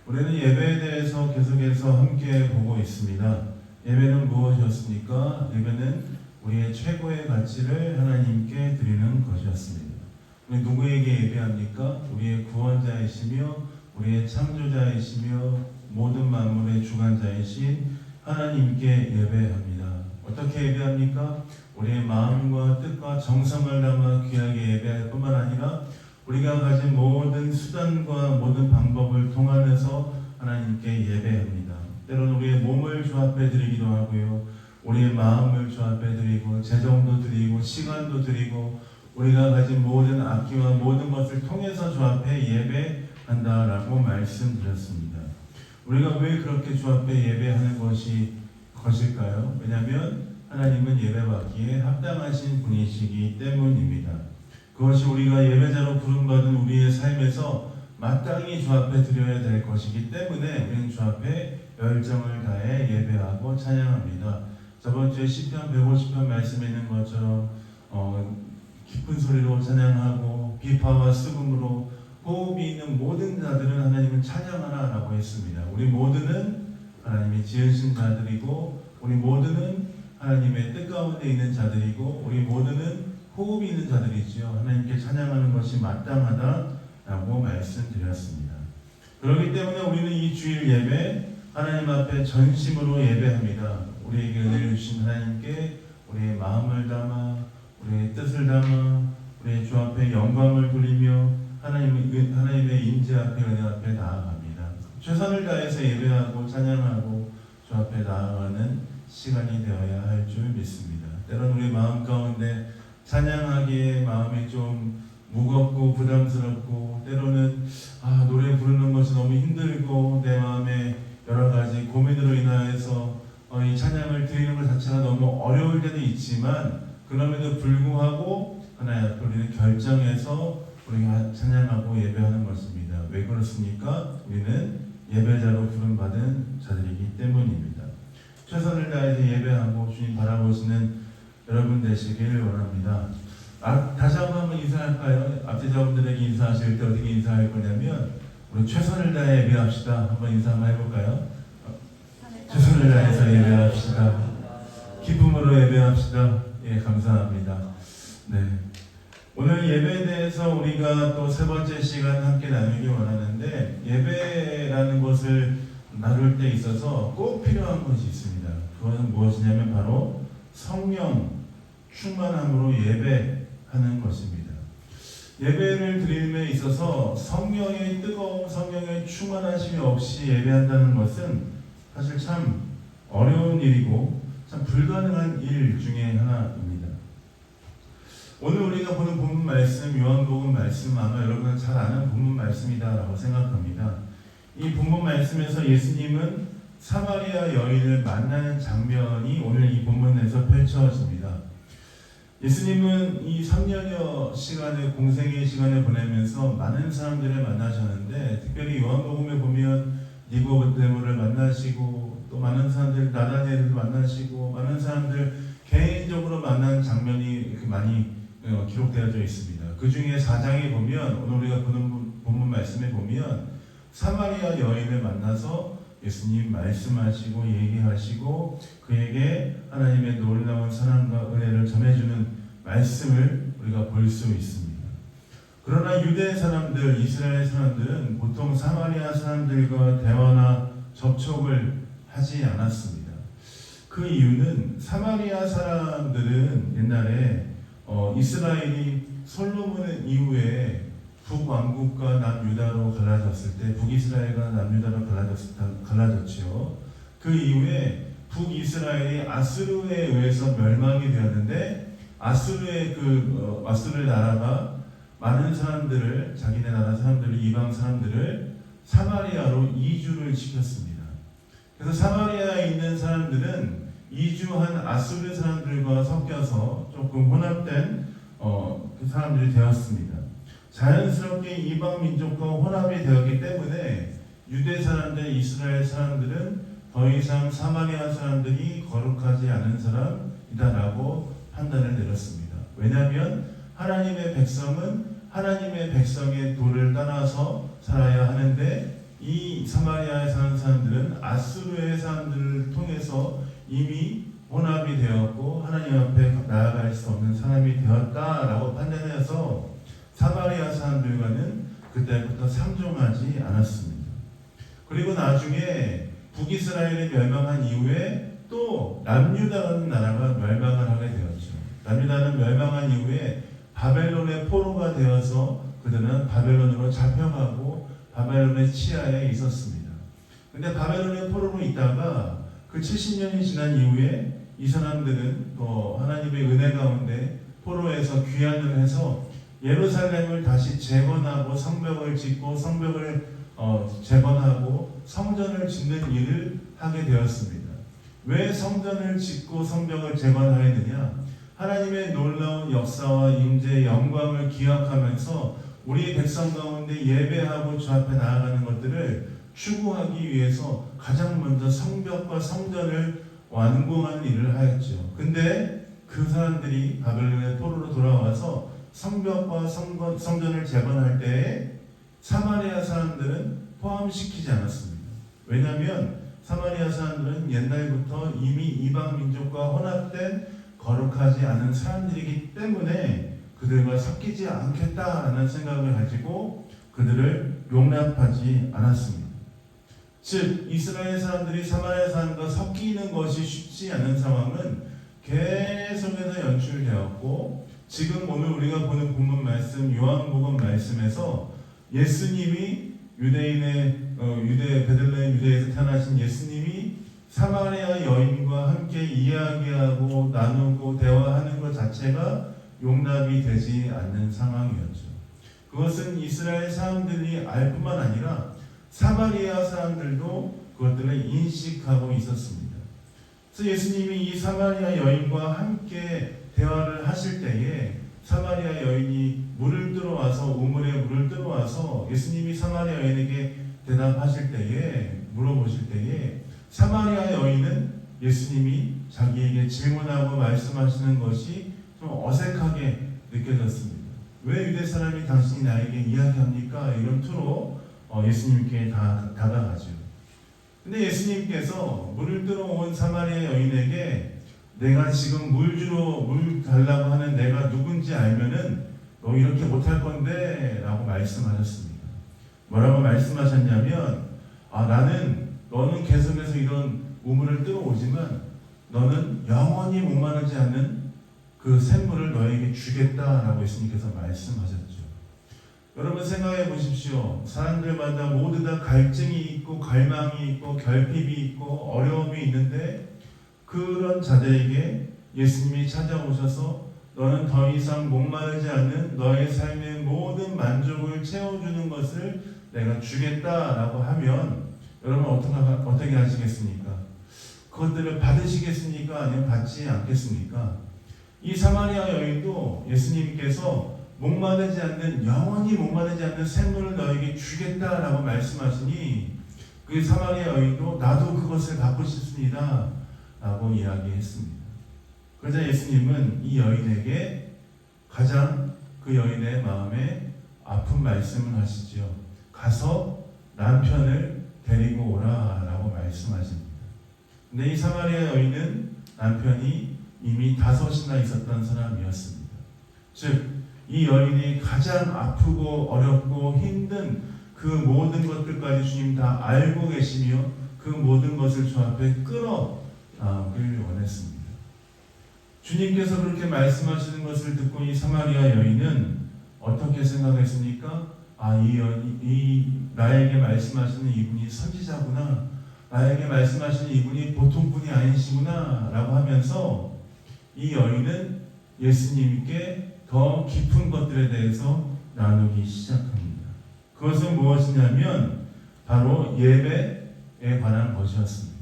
우리는 예배에 대해서 계속해서 함께 보고 있습니다. 예배는 무엇이었습니까? 예배는 우리의 최고의 가치를 하나님께 드리는 것이었습니다. 우리 누구에게 예배합니까? 우리의 구원자이시며 우리의 창조자이시며 모든 만물의 주관자이신 하나님께 예배합니다. 어떻게 예배합니까? 우리의 마음과 뜻과 정성을 담아 귀하게 예배할 뿐만 아니라 우리가 가진 모든 수단과 모든 방법을 통하여서 하나님께 예배합니다. 때로는 우리의 몸을 주 앞에 드리기도 하고요. 우리의 마음을 주 앞에 드리고 재정도 드리고 시간도 드리고 우리가 가진 모든 악기와 모든 것을 통해서 주 앞에 예배한다라고 말씀드렸습니다. 우리가 왜 그렇게 주 앞에 예배하는 것일까요? 왜냐하면 하나님은 예배받기에 합당하신 분이시기 때문입니다. 그것이 우리가 예배자로 부름받은 우리의 삶에서 마땅히 주 앞에 드려야 될 것이기 때문에 우리는 주 앞에 열정을 다해 예배하고 찬양합니다. 저번 주에 시편 150편 말씀에 있는 것처럼 깊은 소리로 찬양하고 비파와 수금으로 호흡이 있는 모든 자들은 하나님은 찬양하라라고 했습니다. 우리 모두는 하나님이 지으신 자들이고 우리 모두는 하나님의 뜻 가운데 있는 자들이고 우리 모두는 호흡이 있는 자들이지요. 하나님께 찬양하는 것이 마땅하다라고 말씀드렸습니다. 그렇기 때문에 우리는 이 주일 예배 하나님 앞에 전심으로 예배합니다. 우리에게 은혜를 주신 하나님께 우리의 마음을 담아 우리의 뜻을 담아 우리의 주 앞에 영광을 돌리며 하나님의 임재 앞에 은혜 앞에 나아갑니다. 최선을 다해서 예배하고 찬양하고 주 앞에 나아가는 시간이 되어야 할 줄 믿습니다. 때로는 우리 마음 가운데 찬양하기에 마음이 좀 무겁고 부담스럽고 때로는 노래 부르는 것이 너무 힘들고 내 마음에 여러 가지 고민으로 인하여서 이 찬양을 드리는 것 자체가 너무 어려울 때도 있지만 그럼에도 불구하고 하나님 앞에 우리는 결정해서 우리가 찬양하고 예배하는 것입니다. 왜 그렇습니까? 우리는 예배자로 부름받은 자들이기 때문입니다. 최선을 다해서 예배하고 주님 바라보시는 여러분 되시길 원합니다. 다시 한번 인사할까요? 앞제자분들에게 인사하실 때 어떻게 인사할 거냐면 우리 최선을 다해 예배합시다. 한번 인사 한번 해볼까요? 최선을 다해서 예배합시다. 기쁨으로 예배합시다. 예, 감사합니다. 네. 오늘 예배에 대해서 우리가 또 세 번째 시간 함께 나누기 원하는데 예배라는 것을 나눌 때 있어서 꼭 필요한 것이 있습니다. 그것은 무엇이냐면 바로 성령 충만함으로 예배하는 것입니다. 예배를 드림에 있어서 성령의 뜨거움, 성령의 충만하심이 없이 예배한다는 것은 사실 참 어려운 일이고 참 불가능한 일 중에 하나입니다. 오늘 우리가 보는 본문 말씀, 요한복음 말씀 아마 여러분은 잘 아는 본문 말씀이다라고 생각합니다. 이 본문 말씀에서 예수님은 사마리아 여인을 만나는 장면이 오늘 이 본문에서 펼쳐집니다. 예수님은 이 3년여 시간의 공생의 시간을 보내면서 많은 사람들을 만나셨는데 특별히 요한복음에 보면 니고데모를 만나시고 또 많은 사람들 나다니엘을 만나시고 많은 사람들 개인적으로 만난 장면이 많이 기록되어져 있습니다. 그 중에 4장에 보면 오늘 우리가 보는 본문 말씀에 보면 사마리아 여인을 만나서 예수님 말씀하시고 얘기하시고 그에게 하나님의 놀라운 사랑과 은혜를 전해주는 말씀을 우리가 볼 수 있습니다. 그러나 유대 사람들, 이스라엘 사람들은 보통 사마리아 사람들과 대화나 접촉을 하지 않았습니다. 그 이유는 사마리아 사람들은 옛날에 이스라엘이 솔로몬 이후에 북왕국과 남유다로 갈라졌을 때 북이스라엘과 남유다로 갈라졌죠. 그 이후에 북이스라엘이 아수르에 의해서 멸망이 되었는데 아수르 나라가 많은 사람들을 자기네 나라 사람들을 이방 사람들을 사마리아로 이주를 시켰습니다. 그래서 사마리아에 있는 사람들은 이주한 아수르 사람들과 섞여서 조금 혼합된 그 사람들이 되었습니다. 자연스럽게 이방 민족과 혼합이 되었기 때문에 유대 사람들, 이스라엘 사람들은 더 이상 사마리아 사람들이 거룩하지 않은 사람이다라고 판단을 내렸습니다. 왜냐하면 하나님의 백성은 하나님의 백성의 도를 따라서 살아야 하는데 이 사마리아에 사는 사람들은 아수르의 사람들을 통해서 이미 혼합이 되었고 하나님 앞에 나아갈 수 없는 사람이 되었다라고 판단해서 사마리아 사람들과는 그때부터 상종하지 않았습니다. 그리고 나중에 북이스라엘이 멸망한 이후에 또 남유다라는 나라가 멸망을 하게 되었죠. 남유다는 멸망한 이후에 바벨론의 포로가 되어서 그들은 바벨론으로 잡혀가고 바벨론의 치하에 있었습니다. 근데 바벨론의 포로로 있다가 그 70년이 지난 이후에 이 사람들은 또 하나님의 은혜 가운데 포로에서 귀환을 해서 예루살렘을 다시 재건하고 성벽을 짓고 성벽을 재건하고 성전을 짓는 일을 하게 되었습니다. 왜 성전을 짓고 성벽을 재건하였느냐? 하나님의 놀라운 역사와 임재의 영광을 기억하면서 우리 백성 가운데 예배하고 주 앞에 나아가는 것들을 추구하기 위해서 가장 먼저 성벽과 성전을 완공하는 일을 하였죠. 근데 그 사람들이 바벨론의 포로로 돌아와서 성벽과 성전을 재건할 때에 사마리아 사람들은 포함시키지 않았습니다. 왜냐하면 사마리아 사람들은 옛날부터 이미 이방 민족과 혼합된 거룩하지 않은 사람들이기 때문에 그들과 섞이지 않겠다라는 생각을 가지고 그들을 용납하지 않았습니다. 즉 이스라엘 사람들이 사마리아 사람과 섞이는 것이 쉽지 않은 상황은 계속해서 연출되었고 지금 오늘 우리가 보는 본문 말씀 요한복음 말씀에서 예수님이 베들레헴 유대에서 태어나신 예수님이 사마리아 여인과 함께 이야기하고 나누고 대화하는 것 자체가 용납이 되지 않는 상황이었죠. 그것은 이스라엘 사람들이 알 뿐만 아니라 사마리아 사람들도 그것들을 인식하고 있었습니다. 그래서 예수님이 이 사마리아 여인과 함께 대화를 하실 때에 사마리아 여인이 물을 들어와서 우물에 물을 들어와서 예수님이 사마리아 여인에게 대답하실 때에 물어보실 때에 사마리아 여인은 예수님이 자기에게 질문하고 말씀하시는 것이 좀 어색하게 느껴졌습니다. 왜 유대 사람이 당신이 나에게 이야기합니까? 이런 투로 예수님께 다가가죠. 근데 예수님께서 물을 들어온 사마리아 여인에게 내가 지금 물 달라고 하는 내가 누군지 알면은 너 이렇게 못할 건데 라고 말씀하셨습니다. 뭐라고 말씀하셨냐면 너는 계속해서 이런 우물을 들어오지만 너는 영원히 목마르지 않는 그 샘물을 너에게 주겠다라고 예수님께서 말씀하셨죠. 여러분 생각해 보십시오. 사람들마다 모두 다 갈증이 있고 갈망이 있고 결핍이 있고 어려움이 있는데 그런 자들에게 예수님이 찾아오셔서 너는 더 이상 목마르지 않는 너의 삶의 모든 만족을 채워주는 것을 내가 주겠다라고 하면 여러분 어떻게 하시겠습니까? 그것들을 받으시겠습니까? 아니면 받지 않겠습니까? 이 사마리아 여인도 예수님께서 목마르지 않는 영원히 목마르지 않는 샘물을 너에게 주겠다라고 말씀하시니 그 사마리아 여인도 나도 그것을 받고 싶습니다 라고 이야기했습니다. 그러자 예수님은 이 여인에게 가장 그 여인의 마음에 아픈 말씀을 하시죠. 가서 남편을 데리고 오라 라고 말씀하십니다. 근데 이 사마리아 여인은 남편이 이미 5이나 있었던 사람이었습니다. 즉 이 여인이 가장 아프고 어렵고 힘든 그 모든 것들까지 주님 다 알고 계시며 그 모든 것을 주 앞에 끌어나오길 원했습니다. 주님께서 그렇게 말씀하시는 것을 듣고 이 사마리아 여인은 어떻게 생각했습니까? 나에게 말씀하시는 이분이 선지자구나. 나에게 말씀하시는 이분이 보통 분이 아니시구나 라고 하면서 이 여인은 예수님께 더 깊은 것들에 대해서 나누기 시작합니다. 그것은 무엇이냐면 바로 예배에 관한 것이었습니다.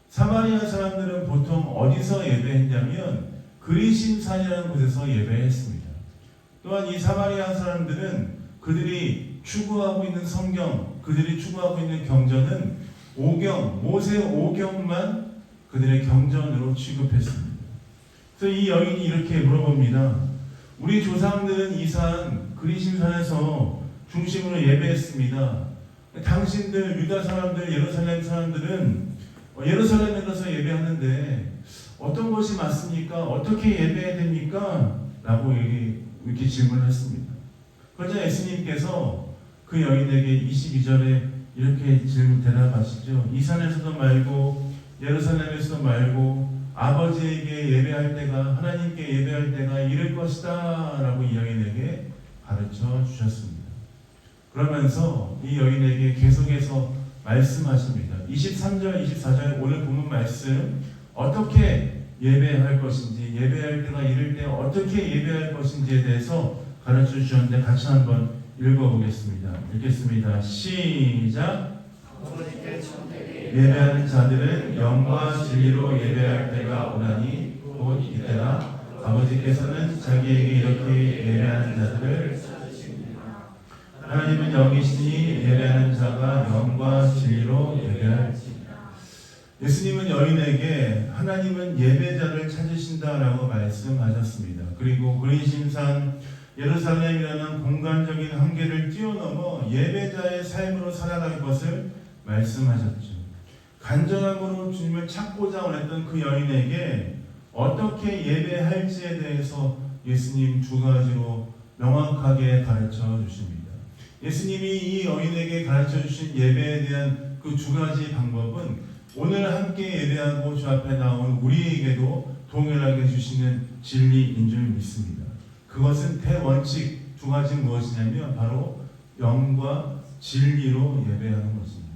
사마리아 사람들은 보통 어디서 예배했냐면 그리심산이라는 곳에서 예배했습니다. 또한 이 사마리아 사람들은 그들이 추구하고 있는 성경, 그들이 추구하고 있는 경전은 모세 5경만 그들의 경전으로 취급했습니다. 그래서 이 여인이 이렇게 물어봅니다. 우리 조상들은 이 산 그리심산에서 중심으로 예배했습니다. 당신들 유다 사람들, 예루살렘 사람들은 예루살렘에 가서 예배하는데 어떤 것이 맞습니까? 어떻게 예배해야 됩니까? 라고 이렇게 질문했습니다. 그러자 예수님께서 그 여인에게 22절에 이렇게 대답하시죠. 이 산에서도 말고 예루살렘에서도 말고 아버지에게 예배할 때가, 하나님께 예배할 때가 이를 것이다 라고 이 여인에게 가르쳐 주셨습니다. 그러면서 이 여인에게 계속해서 말씀하십니다. 23절, 24절 오늘 본문 말씀, 어떻게 예배할 것인지, 예배할 때가 이를 때 어떻게 예배할 것인지에 대해서 가르쳐 주셨는데 같이 한번 읽어보겠습니다. 읽겠습니다. 시작. 예배하는 자들은 영과 진리로 예배할 때가 오나니 곧 이때라. 아버지께서는 자기에게 이렇게 예배하는 자들을 하나님은 영이시니 예배하는 자가 영과 진리로 예배할지니라. 예수님은 여인에게 하나님은 예배자를 찾으신다라고 말씀하셨습니다. 그리고 그리심산 예루살렘이라는 공간적인 한계를 뛰어넘어 예배자의 삶으로 살아갈 것을 말씀하셨죠. 간절함으로 주님을 찾고자 원했던 그 여인에게 어떻게 예배할지에 대해서 예수님 두 가지로 명확하게 가르쳐 주십니다. 예수님이 이 여인에게 가르쳐 주신 예배에 대한 그 두 가지 방법은 오늘 함께 예배하고 주 앞에 나온 우리에게도 동일하게 주시는 진리인 줄 믿습니다. 그것은 대원칙 두 가지 무엇이냐면 바로 영과 진리로 예배하는 것입니다.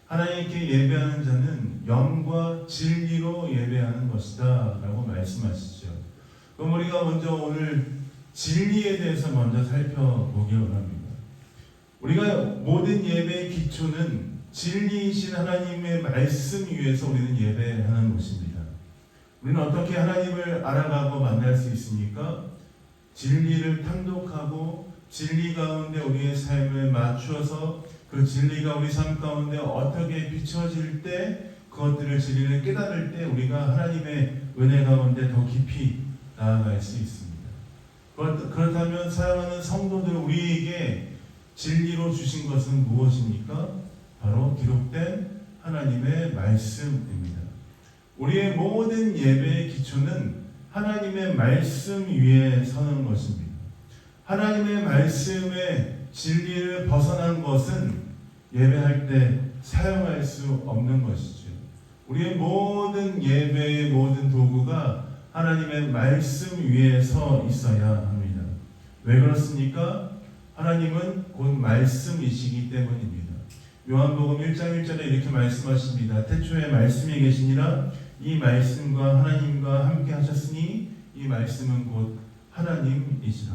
하나님께 예배하는 자는 영과 진리로 예배하는 것이다 라고 말씀하시죠. 그럼 우리가 먼저 오늘 진리에 대해서 먼저 살펴보기 원합니다. 우리가 모든 예배의 기초는 진리이신 하나님의 말씀 위에서 우리는 예배하는 것입니다. 우리는 어떻게 하나님을 알아가고 만날 수 있습니까? 진리를 탐독하고 진리 가운데 우리의 삶을 맞추어서 그 진리가 우리 삶 가운데 어떻게 비춰질 때 그것들을 진리를 깨달을 때 우리가 하나님의 은혜 가운데 더 깊이 나아갈 수 있습니다. 그렇다면 사랑하는 성도들, 우리에게 진리로 주신 것은 무엇입니까? 바로 기록된 하나님의 말씀입니다. 우리의 모든 예배의 기초는 하나님의 말씀 위에 서는 것입니다. 하나님의 말씀의 진리를 벗어난 것은 예배할 때 사용할 수 없는 것이죠. 우리의 모든 예배의 모든 도구가 하나님의 말씀 위에 서 있어야 합니다. 왜 그렇습니까? 하나님은 곧 말씀이시기 때문입니다. 요한복음 1장 1절에 이렇게 말씀하십니다. 태초에 말씀이 계시니라. 이 말씀과 하나님과 함께 하셨으니 이 말씀은 곧 하나님이시라.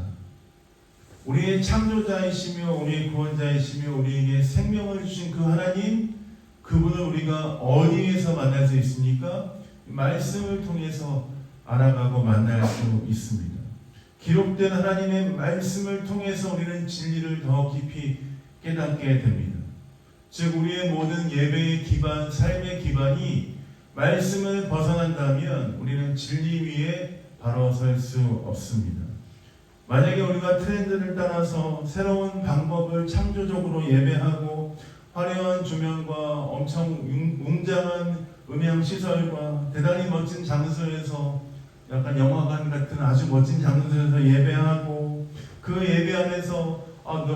우리의 창조자이시며 우리의 구원자이시며 우리에게 생명을 주신 그 하나님, 그분을 우리가 어디에서 만날 수 있습니까? 말씀을 통해서 알아가고 만날 수 있습니다. 기록된 하나님의 말씀을 통해서 우리는 진리를 더 깊이 깨닫게 됩니다. 즉 우리의 모든 예배의 기반, 삶의 기반이 말씀을 벗어난다면 우리는 진리 위에 바로 설 수 없습니다. 만약에 우리가 트렌드를 따라서 새로운 방법을 창조적으로 예배하고 화려한 조명과 엄청 웅장한 음향 시설과 대단히 멋진 장소에서 약간 영화관 같은 아주 멋진 장소에서 예배하고 그 예배 안에서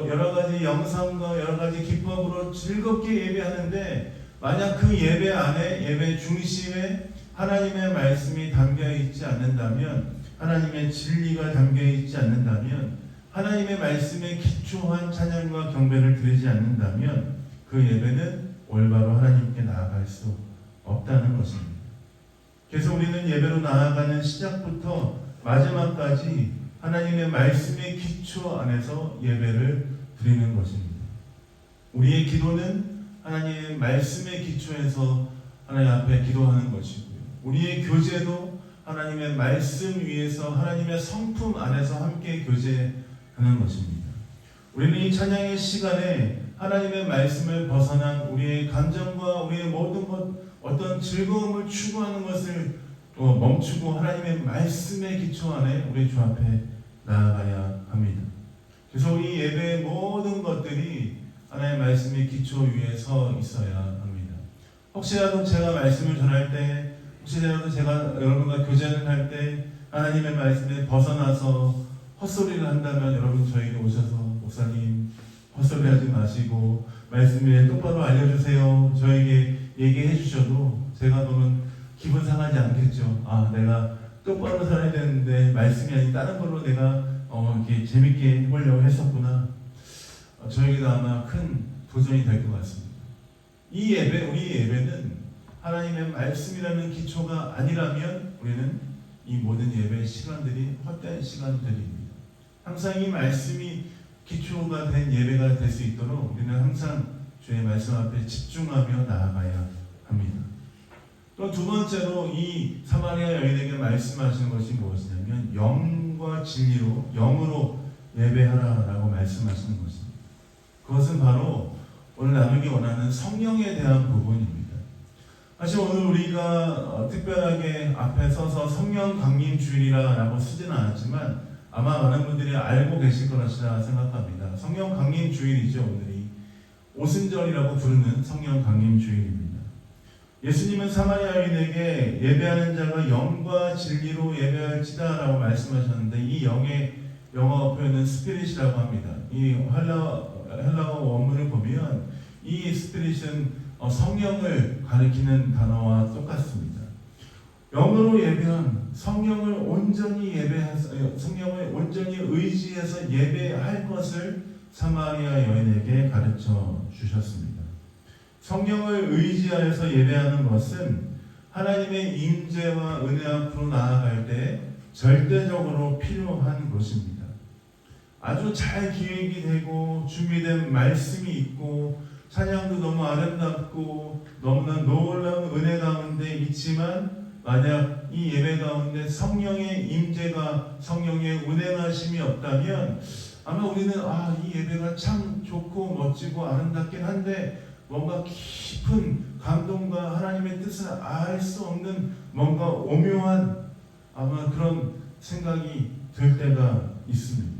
여러 가지 영상과 여러 가지 기법으로 즐겁게 예배하는데 만약 그 예배 안에 예배 중심에 하나님의 말씀이 담겨 있지 않는다면, 하나님의 진리가 담겨 있지 않는다면, 하나님의 말씀에 기초한 찬양과 경배를 드리지 않는다면 그 예배는 올바로 하나님께 나아갈 수 없다는 것입니다. 그래서 우리는 예배로 나아가는 시작부터 마지막까지 하나님의 말씀의 기초 안에서 예배를 드리는 것입니다. 우리의 기도는 하나님의 말씀의 기초에서 하나님 앞에 기도하는 것이고요. 우리의 교제도 하나님의 말씀 위에서 하나님의 성품 안에서 함께 교제하는 것입니다. 우리는 이 찬양의 시간에 하나님의 말씀을 벗어난 우리의 감정과 우리의 모든 어떤 즐거움을 추구하는 것을 또 멈추고 하나님의 말씀의 기초 안에 우리 주 앞에 나아가야 합니다. 그래서 우리 예배의 모든 것들이 하나님의 말씀이 기초 위에 서 있어야 합니다. 혹시라도 제가 말씀을 전할 때, 혹시라도 제가 여러분과 교제를 할 때 하나님의 말씀에 벗어나서 헛소리를 한다면 여러분 저에게 오셔서 목사님 헛소리하지 마시고 말씀에 똑바로 알려주세요. 저에게 얘기해 주셔도 제가 보면 기분 상하지 않겠죠. 아, 내가 똑바로 살아야 되는데 말씀이 아닌 다른 걸로 내가 이렇게 재밌게 해보려고 했었구나. 저에게도 아마 큰 도전이 될 것 같습니다. 이 예배, 우리 예배는 하나님의 말씀이라는 기초가 아니라면 우리는 이 모든 예배 시간들이 헛된 시간들입니다. 항상 이 말씀이 기초가 된 예배가 될 수 있도록 우리는 항상 주의 말씀 앞에 집중하며 나아가야 합니다. 또 두 번째로 이 사마리아 여인에게 말씀하시는 것이 무엇이냐면 영과 진리로, 영으로 예배하라라고 말씀하시는 것입니다. 그것은 바로 오늘 나누기 원하는 성령에 대한 부분입니다. 사실 오늘 우리가 특별하게 앞에 서서 성령 강림 주일이라고 쓰지는 않았지만 아마 많은 분들이 알고 계실 것이라 생각합니다. 성령 강림 주일이죠. 오늘이 오순절이라고 부르는 성령 강림 주일입니다. 예수님은 사마리아 여인에게 예배하는 자가 영과 진리로 예배할지다라고 말씀하셨는데 이 영의 영어 표현은 스피릿이라고 합니다. 이 헬라어 원문을 보면 이 스피릿은 성령을 가리키는 단어와 똑같습니다. 영으로 예배한 성령을 온전히 성령을 온전히 의지해서 예배할 것을 사마리아 여인에게 가르쳐 주셨습니다. 성령을 의지하여서 예배하는 것은 하나님의 임재와 은혜 앞으로 나아갈 때 절대적으로 필요한 것입니다. 아주 잘 기획이 되고 준비된 말씀이 있고 찬양도 너무 아름답고 너무나 놀라운 은혜 가운데 있지만 만약 이 예배 가운데 성령의 임재가 성령의 운행하심이 없다면 아마 우리는 이 예배가 참 좋고 멋지고 아름답긴 한데 뭔가 깊은 감동과 하나님의 뜻을 알 수 없는 뭔가 오묘한 아마 그런 생각이 들 때가 있습니다.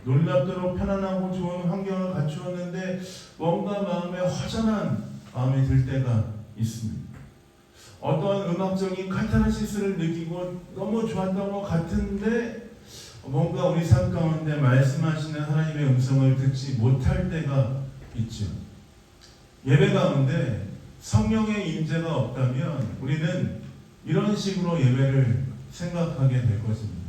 놀랍도록 편안하고 좋은 환경을 갖추었는데 뭔가 마음에 허전한 마음이 들 때가 있습니다. 어떤 음악적인 카타르시스를 느끼고 너무 좋았던 것 같은데 뭔가 우리 삶 가운데 말씀하시는 하나님의 음성을 듣지 못할 때가 있죠. 예배 가운데 성령의 임재가 없다면 우리는 이런 식으로 예배를 생각하게 될 것입니다.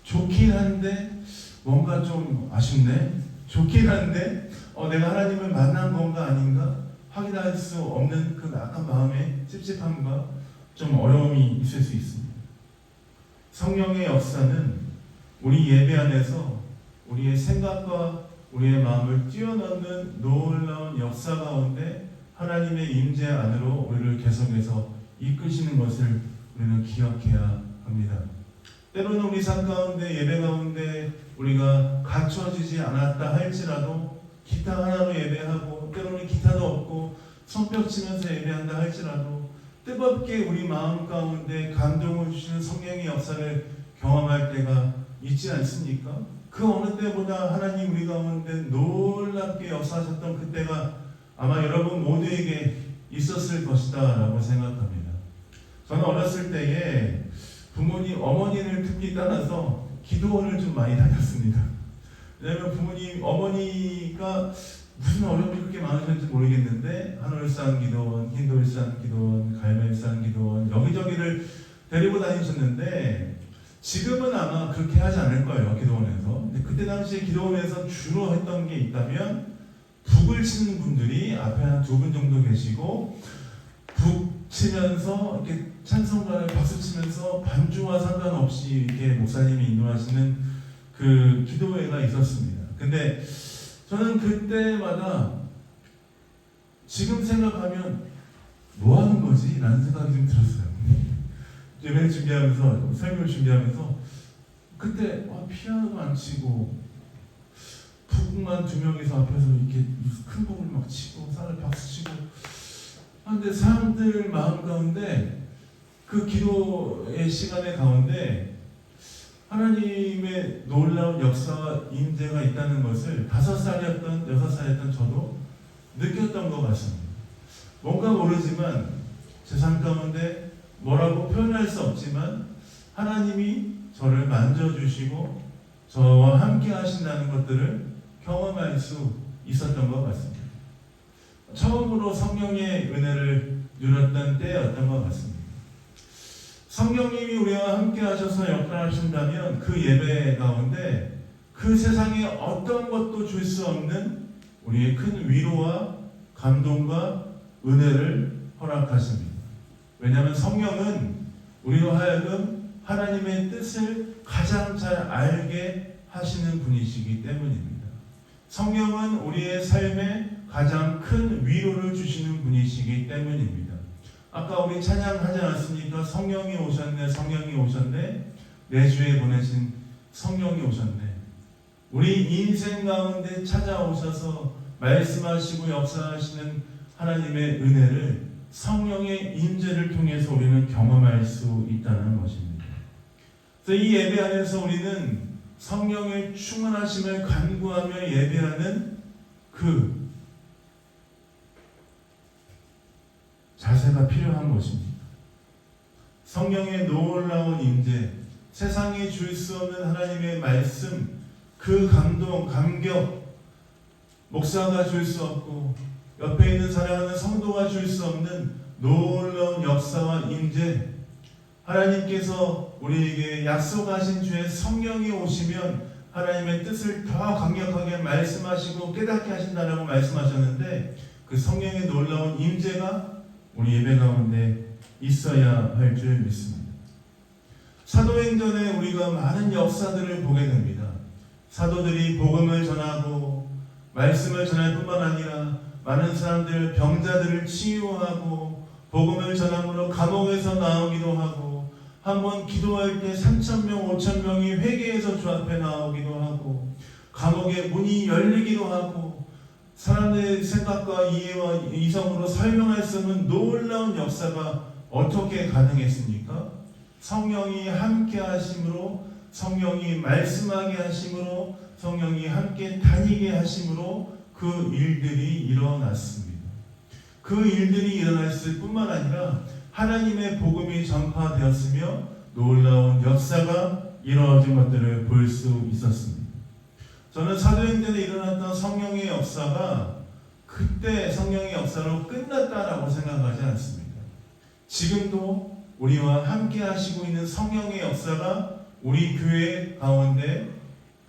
좋긴 한데 뭔가 좀 아쉽네. 좋긴 한데 내가 하나님을 만난 건가 아닌가 확인할 수 없는 그 약간 마음의 찝찝함과 좀 어려움이 있을 수 있습니다. 성령의 역사는 우리 예배 안에서 우리의 생각과 우리의 마음을 뛰어넘는 놀라운 역사 가운데 하나님의 임재 안으로 우리를 계속해서 이끄시는 것을 우리는 기억해야 합니다. 때로는 우리 삶 가운데 예배 가운데 우리가 갖춰지지 않았다 할지라도 기타 하나로 예배하고 때로는 기타도 없고 손뼉 치면서 예배한다 할지라도 뜨겁게 우리 마음 가운데 감동을 주시는 성령의 역사를 경험할 때가 있지 않습니까? 그 어느 때보다 하나님 우리 가운데 놀랍게 역사하셨던 그때가 아마 여러분 모두에게 있었을 것이다 라고 생각합니다. 저는 어렸을 때에 부모님, 어머니를 특히 따라서 기도원을 좀 많이 다녔습니다. 왜냐하면 부모님, 어머니가 무슨 어려움이 그렇게 많으셨는지 모르겠는데 한올산 기도원, 흰돌산 기도원, 갈멜산 기도원 여기저기를 데리고 다니셨는데 지금은 아마 그렇게 하지 않을 거예요. 기도원에서. 근데 그때 당시에 기도원에서 주로 했던 게 있다면 북을 치는 분들이 앞에 한 2분 정도 계시고 북 치면서 이렇게 찬송가를 박수 치면서 반주와 상관없이 이렇게 목사님이 인도하시는 그 기도회가 있었습니다. 근데 저는 그때마다 지금 생각하면 뭐 하는 거지? 라는 생각이 좀 들었어요. 예배 준비하면서, 설교를 준비하면서 그때 피아노도 안 치고 북만 2명이서 앞에서 이렇게 큰 곡을 막 치고 쌀을 박수 치고 근데 사람들 마음 가운데 그 기도의 시간의 가운데 하나님의 놀라운 역사와 임재가 있다는 것을 5살이었던 6살이었던 저도 느꼈던 것 같습니다. 뭔가 모르지만 제 삶 가운데 뭐라고 표현할 수 없지만 하나님이 저를 만져주시고 저와 함께 하신다는 것들을 경험할 수 있었던 것 같습니다. 처음으로 성령의 은혜를 누렸던 때였던 것 같습니다. 성령님이 우리와 함께 하셔서 역할하신다면 그 예배 가운데 그 세상에 어떤 것도 줄 수 없는 우리의 큰 위로와 감동과 은혜를 허락하십니다. 왜냐하면 성령은 우리로 하여금 하나님의 뜻을 가장 잘 알게 하시는 분이시기 때문입니다. 성령은 우리의 삶에 가장 큰 위로를 주시는 분이시기 때문입니다. 아까 우리 찬양하지 않았습니까? 성령이 오셨네, 성령이 오셨네, 내 주에 보내신 성령이 오셨네. 우리 인생 가운데 찾아오셔서 말씀하시고 역사하시는 하나님의 은혜를 성령의 임재를 통해서 우리는 경험할 수 있다는 것입니다. 그래서 이 예배 안에서 우리는 성령의 충만하심을 간구하며 예배하는 그 자세가 필요한 것입니다. 성령의 놀라운 임재, 세상에 줄 수 없는 하나님의 말씀, 그 감동, 감격, 목사가 줄 수 없고 옆에 있는 사랑하는 성도가 줄 수 없는 놀라운 역사와 임재, 하나님께서 우리에게 약속하신 주에 성령이 오시면 하나님의 뜻을 더 강력하게 말씀하시고 깨닫게 하신다라고 말씀하셨는데 그 성령의 놀라운 임재가 우리 예배 가운데 있어야 할 줄 믿습니다. 사도행전에 우리가 많은 역사들을 보게 됩니다. 사도들이 복음을 전하고 말씀을 전할 뿐만 아니라 많은 사람들 병자들을 치유하고 복음을 전함으로 감옥에서 나오기도 하고 한번 기도할 때 3,000명, 5,000명이 회개해서 주 앞에 나오기도 하고 감옥의 문이 열리기도 하고 사람들의 생각과 이해와 이성으로 설명할 수 없는 놀라운 역사가 어떻게 가능했습니까? 성령이 함께 하심으로, 성령이 말씀하게 하심으로, 성령이 함께 다니게 하심으로 그 일들이 일어났습니다. 그 일들이 일어났을 뿐만 아니라 하나님의 복음이 전파되었으며 놀라운 역사가 이루어진 것들을 볼 수 있었습니다. 저는 사도행전에 일어났던 성령의 역사가 그때 성령의 역사로 끝났다라고 생각하지 않습니다. 지금도 우리와 함께 하시고 있는 성령의 역사가 우리 교회 가운데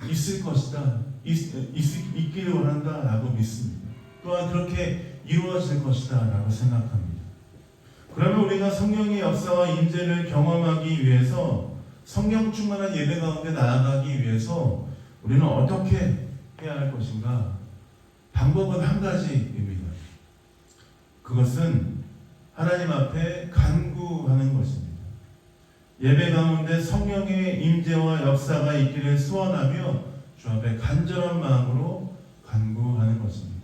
있을 것이다. 있기를 원한다라고 믿습니다. 또한 그렇게 이루어질 것이다 라고 생각합니다. 그러면 우리가 성령의 역사와 임재를 경험하기 위해서 성령 충만한 예배 가운데 나아가기 위해서 우리는 어떻게 해야 할 것인가? 방법은 한 가지입니다. 그것은 하나님 앞에 간구하는 것입니다. 예배 가운데 성령의 임재와 역사가 있기를 소원하며 주 앞에 간절한 마음으로 간구하는 것입니다.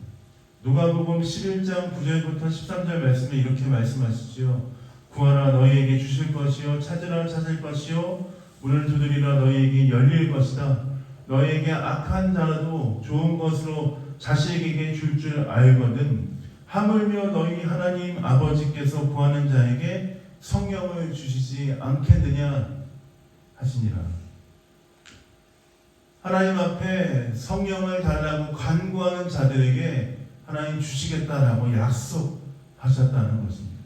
누가복음 11장 9절부터 13절 말씀에 이렇게 말씀하시죠. 구하라 너희에게 주실 것이요 찾으라 찾을 것이요 문을 두드리라 너희에게 열릴 것이다. 너희에게 악한 자라도 좋은 것으로 자식에게 줄 줄 알거든 하물며 너희 하나님 아버지께서 구하는 자에게 성령을 주시지 않겠느냐 하시니라. 하나님 앞에 성령을 달라고 간구하는 자들에게 하나님 주시겠다라고 약속하셨다는 것입니다.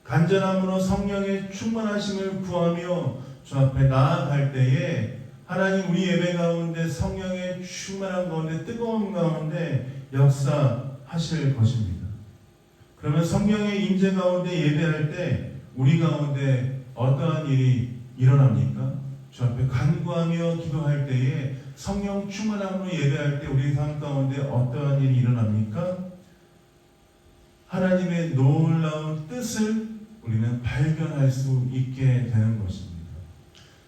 간절함으로 성령의 충만하심을 구하며 주 앞에 나아갈 때에 하나님 우리 예배 가운데 성령의 충만한 가운데 뜨거운 가운데 역사하실 것입니다. 그러면 성령의 임재 가운데 예배할 때 우리 가운데 어떠한 일이 일어납니까? 주 앞에 간구하며 기도할 때에 성령 충만함으로 예배할 때 우리 삶 가운데 어떠한 일이 일어납니까? 하나님의 놀라운 뜻을 우리는 발견할 수 있게 되는 것입니다.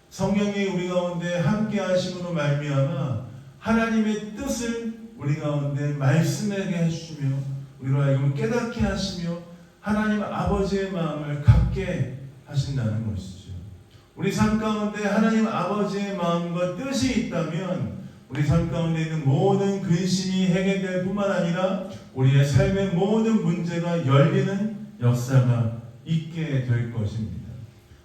성령이 우리 가운데 함께 하심으로 말미암아 하나님의 뜻을 우리 가운데 말씀하게 해주시며 우리로 하여금 깨닫게 하시며 하나님 아버지의 마음을 갖게 하신다는 것이죠. 우리 삶 가운데 하나님 아버지의 마음과 뜻이 있다면 우리 삶 가운데 있는 모든 근심이 해결될 뿐만 아니라 우리의 삶의 모든 문제가 열리는 역사가 있게 될 것입니다.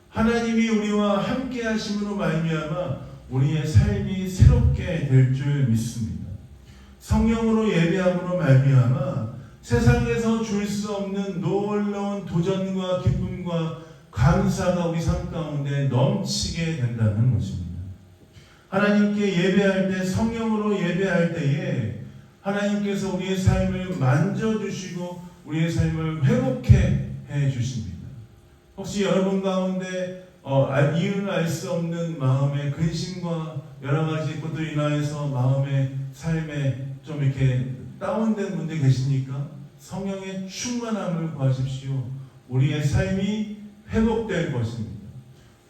하나님이 우리와 함께 하심으로 말미암아 우리의 삶이 새롭게 될 줄 믿습니다. 성령으로 예배함으로 말미암아 세상에서 줄 수 없는 놀라운 도전과 기쁨과 감사가 우리 삶 가운데 넘치게 된다는 것입니다. 하나님께 예배할 때, 성령으로 예배할 때에 하나님께서 우리의 삶을 만져주시고 우리의 삶을 회복해 주십니다. 혹시 여러분 가운데 이유를 알 수 없는 마음의 근심과 여러 가지 것들로 인하여서 마음의 삶에 좀 이렇게 다운된 분들 계십니까? 성령의 충만함을 구하십시오. 우리의 삶이 회복될 것입니다.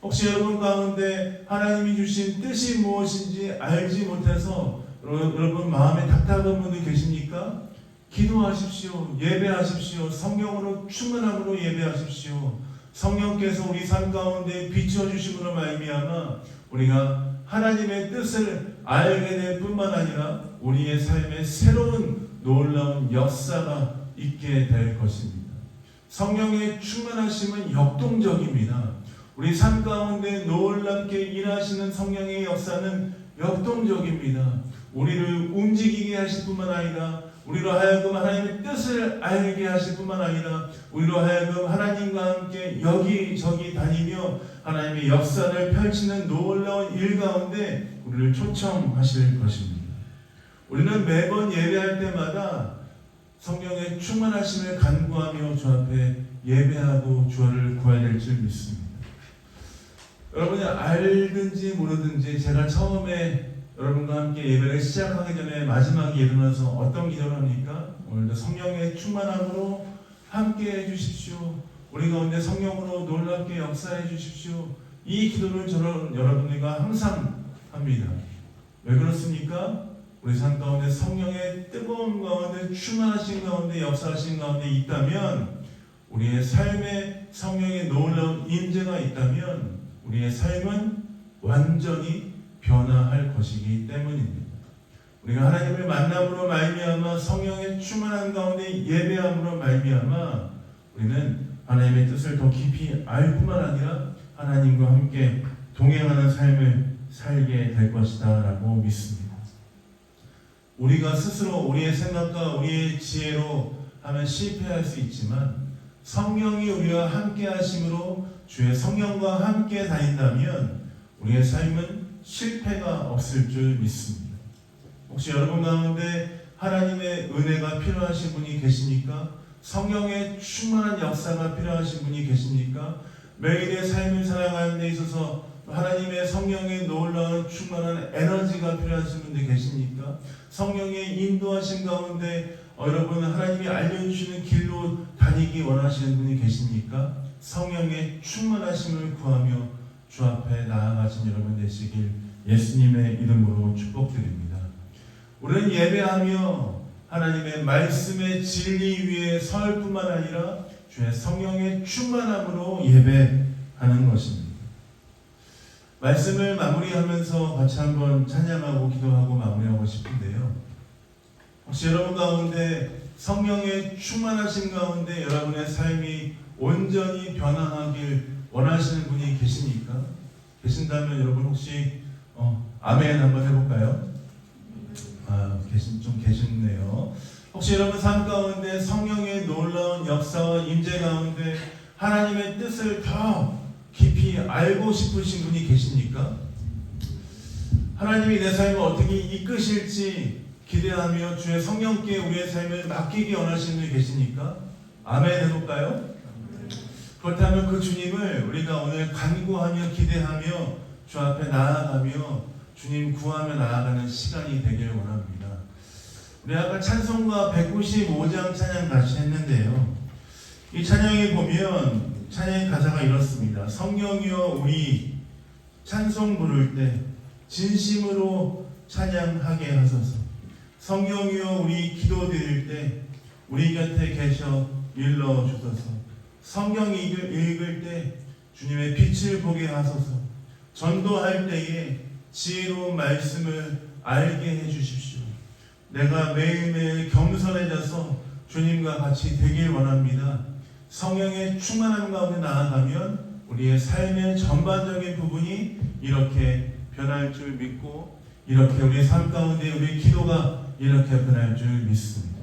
혹시 여러분 가운데 하나님이 주신 뜻이 무엇인지 알지 못해서 여러분 마음에 답답한 분들 계십니까? 기도하십시오. 예배하십시오. 성령으로 충만함으로 예배하십시오. 성령께서 우리 삶 가운데 비춰주심으로 말미암아 우리가 하나님의 뜻을 알게 될 뿐만 아니라 우리의 삶에 새로운 놀라운 역사가 있게 될 것입니다. 성령의 충만하심은 역동적입니다. 우리 삶 가운데 놀랍게 일하시는 성령의 역사는 역동적입니다. 우리를 움직이게 하실 뿐만 아니라 우리로 하여금 하나님의 뜻을 알게 하실 뿐만 아니라 우리로 하여금 하나님과 함께 여기저기 다니며 하나님의 역사를 펼치는 놀라운 일 가운데 우리를 초청하실 것입니다. 우리는 매번 예배할 때마다 성령의 충만하심을 간구하며 주 앞에 예배하고 주를 구해야 될 줄 믿습니다. 여러분이 알든지 모르든지 제가 처음에 여러분과 함께 예배를 시작하기 전에 마지막에 일어나서 어떤 기도를 합니까? 오늘도 성령의 충만함으로 함께 해주십시오. 우리 가운데 성령으로 놀랍게 역사해 주십시오. 이 기도를 저는 여러분들과 항상 합니다. 왜 그렇습니까? 우리 삶 가운데 성령의 뜨거운 가운데 충만하신 가운데 역사하신 가운데 있다면 우리의 삶에 성령의 놀라운 임재가 있다면 우리의 삶은 완전히 변화할 것이기 때문입니다. 우리가 하나님을 만남으로 말미암아 성령의 충만한 가운데 예배함으로 말미암아 우리는 하나님의 뜻을 더 깊이 알 뿐만 아니라 하나님과 함께 동행하는 삶을 살게 될 것이다 라고 믿습니다. 우리가 스스로 우리의 생각과 우리의 지혜로 하면 실패할 수 있지만 성령이 우리와 함께 하심으로 주의 성령과 함께 다닌다면 우리의 삶은 실패가 없을 줄 믿습니다. 혹시 여러분 가운데 하나님의 은혜가 필요하신 분이 계십니까? 성령의 충만한 역사가 필요하신 분이 계십니까? 매일의 삶을 살아가는 데 있어서 하나님의 성령의 놀라운 충만한 에너지가 필요하신 분들 계십니까? 성령의 인도하신 가운데 여러분 하나님이 알려주시는 길로 다니기 원하시는 분이 계십니까? 성령의 충만하심을 구하며 주 앞에 나아가신 여러분 되시길 예수님의 이름으로 축복드립니다. 우리는 예배하며 하나님의 말씀의 진리 위에 설 뿐만 아니라 주의 성령의 충만함으로 예배하는 것입니다. 말씀을 마무리하면서 같이 한번 찬양하고 기도하고 마무리하고 싶은데요. 혹시 여러분 가운데 성령의 충만하신 가운데 여러분의 삶이 온전히 변화하길 원하시는 분이 계십니까? 계신다면 여러분 혹시 아멘 한번 해볼까요? 좀 계시네요. 혹시 여러분 삶 가운데 성령의 놀라운 역사와 임재 가운데 하나님의 뜻을 더 깊이 알고 싶으신 분이 계십니까? 하나님이 내 삶을 어떻게 이끄실지 기대하며 주의 성령께 우리의 삶을 맡기기 원하시는 분이 계십니까? 아멘 해볼까요? 그렇다면 그 주님을 우리가 오늘 간구하며 기대하며 주 앞에 나아가며 주님 구하며 나아가는 시간이 되길 원합니다. 우리 아까 찬송가 195장 찬양 같이 했는데요. 이 찬양에 보면 찬양의 가사가 이렇습니다. 성령이여 우리 찬송 부를 때 진심으로 찬양하게 하소서. 성령이여 우리 기도 드릴 때 우리 곁에 계셔 일러 주소서. 성경 읽을 때 주님의 빛을 보게 하소서. 전도할 때에 지혜로운 말씀을 알게 해주십시오. 내가 매일매일 겸손해져서 주님과 같이 되길 원합니다. 성령의 충만함 가운데 나아가면 우리의 삶의 전반적인 부분이 이렇게 변할 줄 믿고, 이렇게 우리의 삶 가운데 우리의 기도가 이렇게 변할 줄 믿습니다.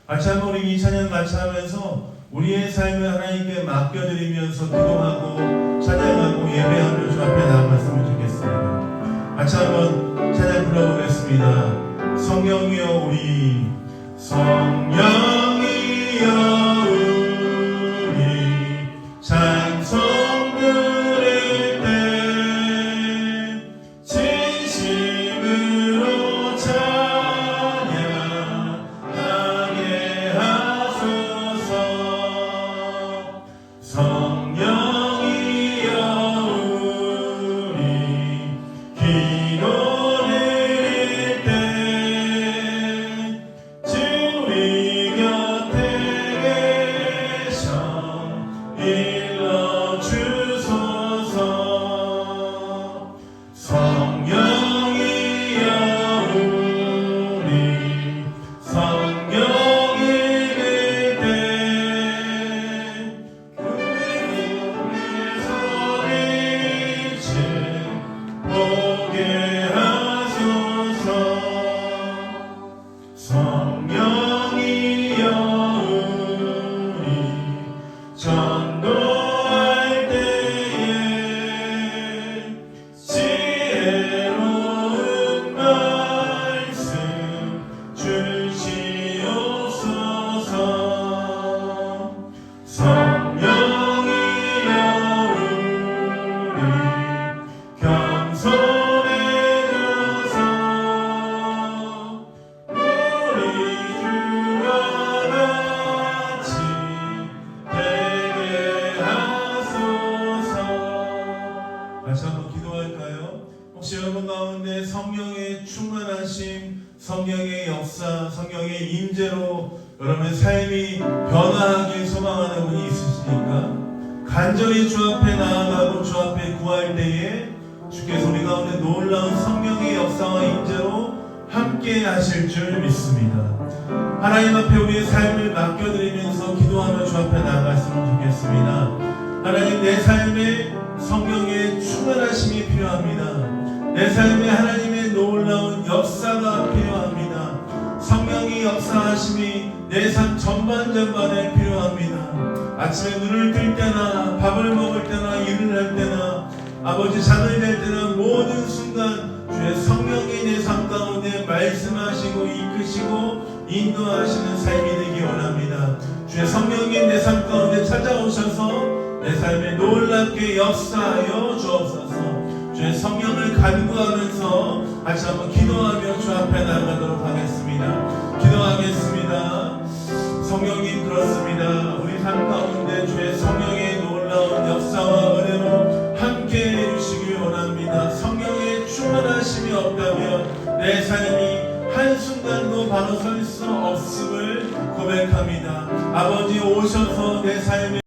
같이 한번 우리 이 찬양 같이 하면서 우리의 삶을 하나님께 맡겨드리면서 기도하고 찬양하고 예배하며 주 앞에 나아갔으면 좋겠습니다. 같이 한번 찬양 불러보겠습니다. 성령이여 우리 성령이여 우리 찬송 부를 때 진심으로 찬양하게 하소서. 성령이여 우리 기도 전도할 때에 지혜로운 말씀 주시옵소서. 성령이여 우리 겸손해져서 우리 주와 같이 다시 한번 기도할까요? 혹시 여러분 가운데 성령의 충만하심, 성령의 역사, 성령의 임재로 여러분의 삶이 변화하길 소망하는 분이 있으시니까 간절히 주 앞에 나아가고 주 앞에 구할 때에 주께서 우리 가운데 놀라운 성령의 역사와 임재로 함께 하실 줄 믿습니다. 하나님 앞에 우리의 삶을 맡겨드리면서 기도하며 주 앞에 나아갔으면 좋겠습니다. 하나님, 내 삶에 성령의 충만하심이 필요합니다. 내 삶에 하나님의 놀라운 역사가 필요합니다. 성령의 역사하심이 내 삶 전반전반에 필요합니다. 아침에 눈을 뜰 때나 밥을 먹을 때나 일을 할 때나 아버지 잠을 잘 때나 모든 순간 주의 성령이 내 삶 가운데 말씀하시고 이끄시고 인도하시는 삶이 되기 원합니다. 주의 성령이 내 삶 가운데 찾아오셔서 내 삶에 놀랍게 역사하여 주옵소서. 주의 성령을 간구하면서 같이 한번 기도하며 주 앞에 나가도록 하겠습니다. 기도하겠습니다. 성령님, 그렇습니다. 우리 삶 가운데 주의 성령의 놀라운 역사와 은혜로 함께 해주시길 원합니다. 성령의 충만하심이 없다면 내 삶이 한순간도 바로 설 수 없음을 고백합니다. 아버지, 오셔서 내 삶에